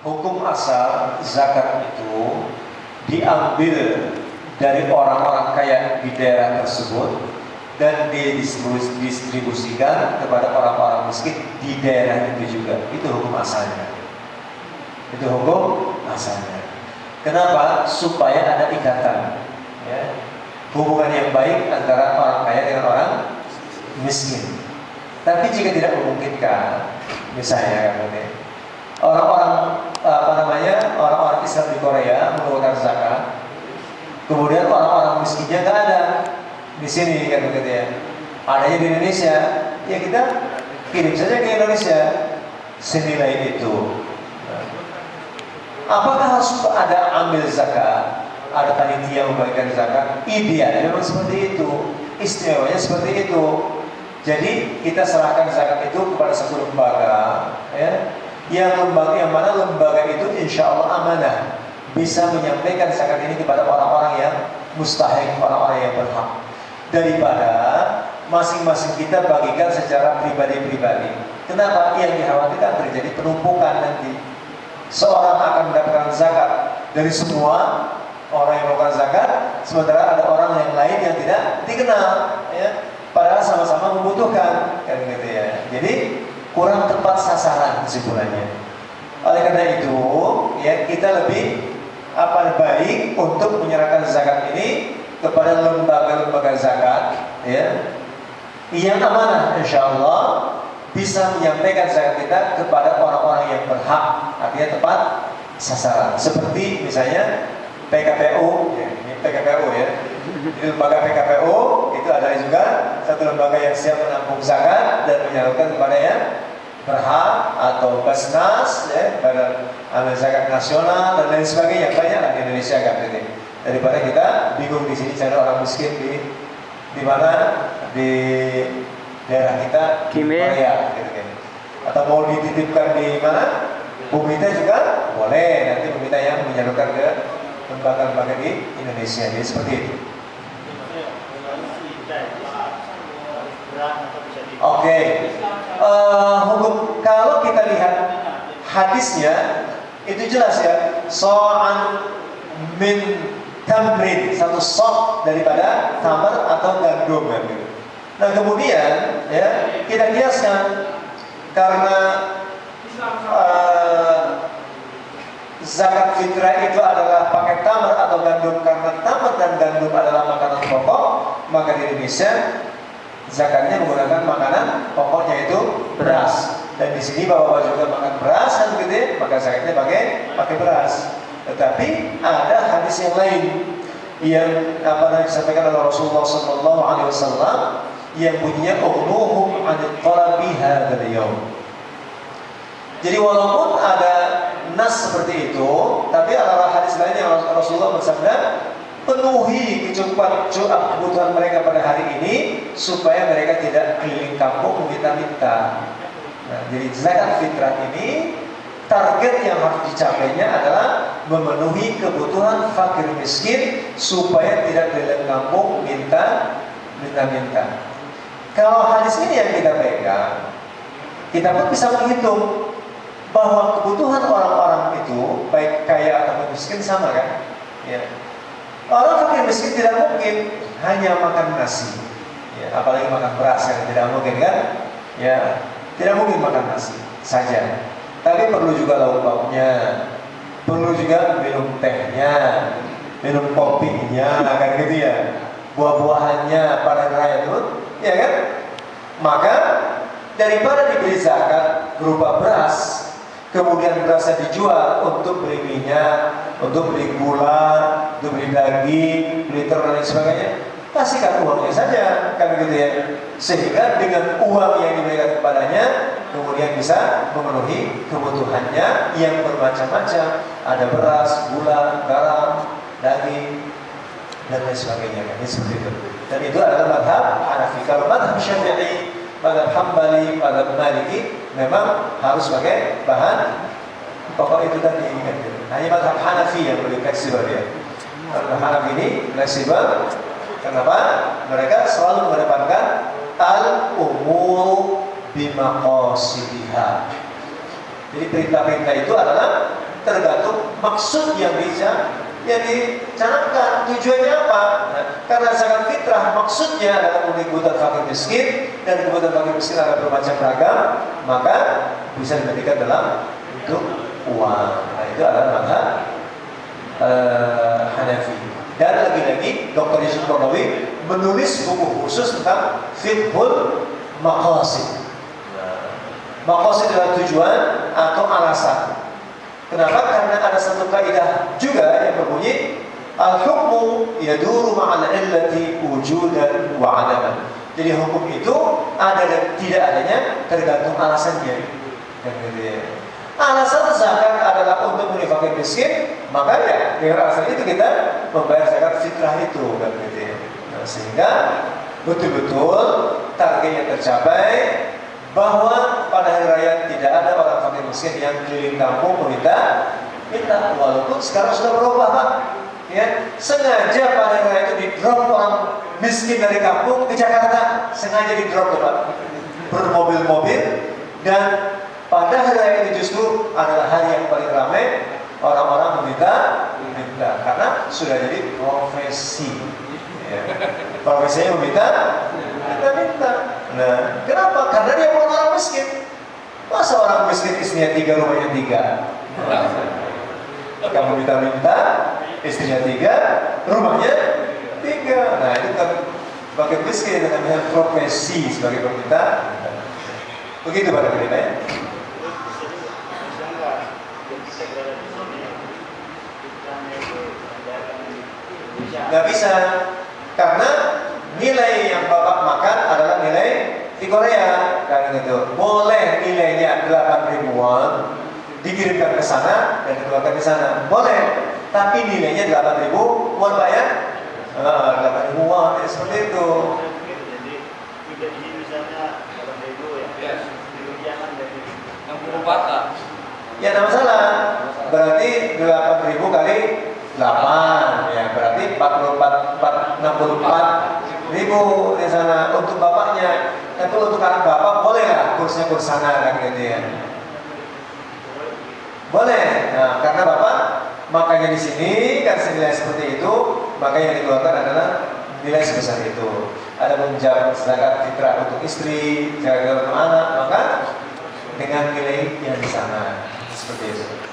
hukum asal zakat itu diambil dari orang-orang kaya di daerah tersebut dan didistribusikan kepada orang-orang miskin di daerah itu juga. Itu hukum asalnya. Itu hukum asalnya. Kenapa? Supaya ada ikatan, ya, hubungan yang baik antara orang kaya dengan orang miskin. Tapi jika tidak memungkinkan, misalnya orang-orang Islam di Korea mengeluarkan zakat, kemudian orang-orang miskinnya nggak ada di sini, kan begitu ya. Adanya di Indonesia, ya kita kirim saja ke Indonesia senilai itu. Apakah harus ada ambil zakat, ada panitia membagikan zakat? Idealnya memang seperti itu, istimewanya seperti itu. Jadi kita serahkan zakat itu kepada satu lembaga, ya, yang mana lembaga itu insya Allah amanah, bisa menyampaikan zakat ini kepada orang-orang yang mustahik, orang-orang yang berhak, daripada masing-masing kita bagikan secara pribadi-pribadi. Kenapa? Yang dikhawatirkan terjadi penumpukan nanti. Seorang akan mendapatkan zakat dari semua orang yang melakukan zakat, sementara ada orang yang lain yang tidak dikenal, ya, padahal sama-sama membutuhkan, kan gitu ya. Jadi kurang tepat sasaran kesimpulannya. Oleh karena itu, ya, kita lebih baik untuk menyerahkan zakat ini kepada lembaga-lembaga zakat, ya, yang amanah, insya Allah bisa menyampaikan zakat kita kepada orang-orang yang berhak, artinya tepat sasaran. Seperti misalnya PKPU, ya, ini PKPU ya. Di lembaga PKPU itu adalah juga satu lembaga yang siap menampung zakat dan menyalurkan kepada yang berhak, atau Basnas, ya, Badan Amil Zakat Nasional dan lain sebagainya. Banyak lah di Indonesia kan, gitu. Daripada kita bingung di sini cari orang miskin di mana di daerah kita di Korea, gitu kan. Atau mau dititipkan di mana? Pemerintah juga boleh, nanti pemerintah yang menyalurkan ke lembaga-lembaga di Indonesia. Jadi seperti itu. Oke. Hukum, kalau kita lihat hadisnya itu jelas ya, so'an min tamrin, satu sok daripada tamar atau gandum, gitu. Nah kemudian ya kita kiaskan, karena zakat fitrah itu adalah pakai tamar atau gandum, karena tamar dan gandum adalah makanan pokok, maka di Indonesia zakatnya menggunakan makanan pokoknya itu beras. Dan di sini bapak-bapak juga makan beras kan, gitu ya, maka zakatnya pakai beras. Tetapi ada hadis yang lain yang disampaikan oleh Rasulullah SAW yang bunyinya ughnuhum 'anil talabi hadzal yaum. Jadi walaupun ada nas seperti itu, tapi ada hadis lain yang Rasulullah bersabda, penuhi kebutuhan mereka pada hari ini supaya mereka tidak keliling kampung meminta-minta. Nah, jadi zakat fitrah ini target yang harus dicapainya adalah memenuhi kebutuhan fakir miskin supaya tidak keliling kampung minta-minta. Kalau hadis ini yang kita pegang, kita pun bisa menghitung bahwa kebutuhan orang-orang itu baik kaya atau miskin sama kan? Ya. Orang fakir miskin tidak mungkin hanya makan nasi, ya, apalagi makan beras kan, tidak mungkin kan? Ya, tidak mungkin makan nasi saja. Tapi perlu juga lauk-lauknya, perlu juga minum tehnya, minum kopinya, kan gitu ya, buah-buahannya, panen raya itu, ya kan? Maka daripada diberi zakat berupa beras, kemudian berasnya dijual untuk beli minyak, untuk beli gula, untuk beli daging, beli telur dan sebagainya, kasihkan uangnya saja, kan begitu ya. Sehingga dengan uang yang diberikan kepadanya, kemudian bisa memenuhi kebutuhannya yang bermacam-macam. Ada beras, gula, garam, daging, dan lain sebagainya, kan seperti itu. Dan itu adalah madhab Hanafi. Kalau madhab Syafi'i, madhab Hambali, madhab Maliki memang harus pakai bahan pokok itu tadi. Hanya madhab Hanafi yang lebih fleksibel ya. Madhab Hanafi ini fleksibel. Kenapa? Mereka selalu mengedepankan al-umur bimaqasidiha. Jadi perintah-perintah itu adalah tergantung maksud yang dicanangkan, tujuannya apa. Nah, karena zakat fitrah maksudnya adalah untuk kebutuhan fakir miskin, dan kebutuhan fakir miskin ada bermacam ragam, maka bisa diberikan dalam bentuk uang. Nah, itu adalah mazhab Hanafi. Dan lagi-lagi Dr. Yusuf Qaradawi menulis buku khusus tentang fiqhul maqasid. Maqasid adalah tujuan atau alasan. Kenapa? Karena ada satu kaidah juga yang berbunyi al-hukmu yaduru ma'al illati wujudan wa 'adaman. Jadi hukum itu ada dan tidak adanya tergantung alasannya. Alasan zakat adalah untuk menginfakkan miskin, maka ya dengan alasan itu kita membayar zakat fitrah itu, kan gitu ya. Nah, sehingga betul-betul targetnya tercapai, bahwa pada hari raya tidak ada orang fakir miskin yang keliling kampung meminta, walaupun sekarang sudah berubah, Pak. Ya, sengaja pada hari raya itu di drop orang miskin dari kampung ke Jakarta, sengaja di drop, Pak, bermobil-mobil. Dan pada hari raya itu justru adalah hari yang paling ramai orang-orang meminta, karena sudah jadi profesi. Ya. Profesinya meminta. Nah, kenapa? Karena dia bukan orang miskin. Masa orang miskin istrinya 3, rumahnya 3? Kamu minta-minta, istrinya 3, rumahnya 3. Nah, itu kan sebagai miskin, itu namanya profesi sebagai peminta. Begitu pada kita ya. Nggak bisa, karena nilai yang Bapak makan adalah nilai di Korea, kan gitu. Boleh nilainya 8.000 won dikirimkan ke sana dan dikeluarkan di sana, boleh. Tapi nilainya 8.000 won, Pak ya. 8.000 won, ya, seperti itu. Jadi misalnya 8.000 ya. Jangan dari 64 lah. Ya, tidak masalah. Berarti 8.000 kali 8, ya berarti 64.000 di sana untuk bapaknya. Tapi untuk anak bapak boleh lah kursnya kurs sana, kan gitu ya. Boleh. Nah, karena bapak makanya di sini kan senilai seperti itu, maka yang dikeluarkan adalah nilai sebesar itu. Ada menjawab zakat fitrah untuk istri, zakat untuk anak, maka dengan nilai yang di sana seperti itu.